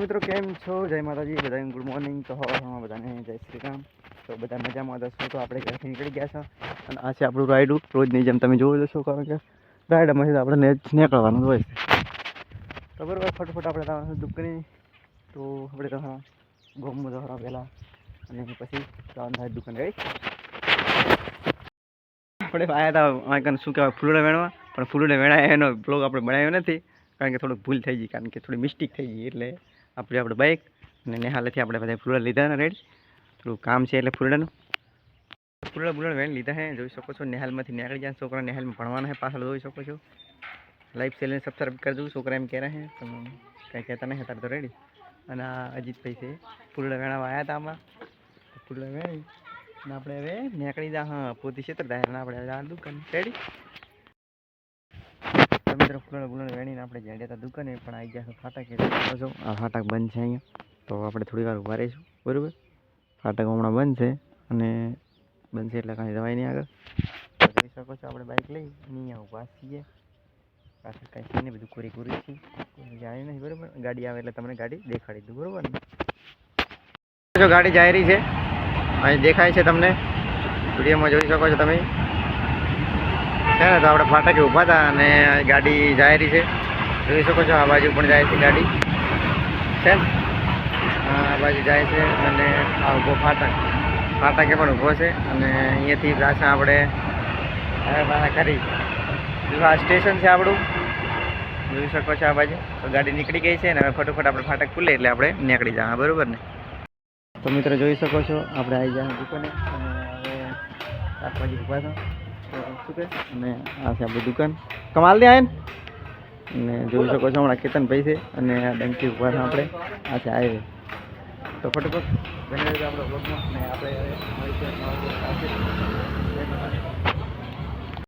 મિત્રો કેમ છો? જય માતાજી, બધાને ગુડ મોર્નિંગ. તો હવામાં બધાને જય શ્રી રામ. તો બધા મજામાં દસો તો આપણે ઘરથી નીકળી ગયા છે અને આ છે આપણું રાયડું. રોજની જેમ તમે જોઈ જશો, કારણ કે રાયડામાંથી આપણે નીકળવાનું હોય છે. તો બરાબર, ફટોફટ આપણે જવાનું દુકાને. તો આપણે તો ઘઉંમાં જવા પહેલાં અને પછી જવાનું થાય દુકાન. આપણે આવ્યા હતા શું કહેવાય, ફૂલોડા વેણવા, પણ ફૂલોડા વેણાય એનો બ્લોગ આપણે બનાવ્યો નથી, કારણ કે થોડુંક ભૂલ થઈ ગઈ, કારણ કે થોડી મિસ્ટેક થઈ ગઈ. એટલે આપણે બાઇક અને નેહાલેથી આપણે બધા ફૂલડા લીધા ને રેડી. થોડું કામ છે એટલે ફૂલડાનું ફૂલડા વેણ લીધા હે. જોઈ શકો છો, નેહાલમાંથી નીકળી જાય. છોકરા નેહાલમાં ભણવાના છે, પાછળ જોઈ શકો છો. લાઈવ ચેનલ સબસ્ક્રાઈબ કરી દઉં. છોકરા એમ કહે રહ્યા છે, તમે કંઈ કહેતા નહીં તારે તો રેડી. અને આ અજીતભાઈ છે, ફૂલડા વેણાવા આવ્યા હતા આમાં. ફૂલડા વેણી અને આપણે હવે નીકળી જા. હા, પોતી ક્ષેત્ર થાય આપણે આ દુકાન રેડી. મિત્રો ફૂલડા વેણીને આપણે જડ્યા હતા દુકાને, પણ આવી ગયા ફાટક. જો આ ફાટક બંધ છે અહીંયા, તો આપણે થોડી વાર ઉભા રહીશું. બરાબર, ફાટક હમણાં બંધ છે અને બંધ છે એટલે કાંઈ જવાય નહીં આગળ. જોઈ શકો છો, આપણે બાઇક લઈ અહીંયા ઉભા છીએ. પાછળ કાંઈ છે નહીં, બધું કોરી છે, કોઈ જાય નહીં. બરાબર, ગાડી આવે એટલે તમને ગાડી દેખાડી દઉં. બરાબર ને, જો ગાડી જાય રહી છે, અહીં દેખાય છે તમને વિડીયોમાં, જોઈ શકો છો તમે છે ને. તો આપણે ફાટકે ઊભા હતા અને ગાડી જાય રહી છે. જોઈ શકો છો, આ બાજુ પણ જાય છે ગાડી છે ને, આ બાજુ જાય છે. અને આ ઊભો ફાટકે પણ ઊભો છે. અને અહીંયાથી પાછા આપણે કરી આ સ્ટેશન છે આપણું, જોઈ શકો છો આ બાજુ. તો ગાડી નીકળી ગઈ છે ને હવે ફટોફટ આપણે ફાટક ખુલે એટલે આપણે નીકળી જવા. બરાબર ને. તો મિત્રો જોઈ શકો છો, આપણે આવી જાય દુકાને અને હવે શાકભાજી ઊભા હતા. શું કે અને આ છે આપણી દુકાન કમાલ દે આયન. અને જોઈ શકો છો, હમણાં કેતનભાઈ છે અને આ ડંકી ઊભા હતા આપણે. આ છે હાઈવે. તો ફટોફટ બની રહ્યો આપણો બ્લોગમાં અને આપણે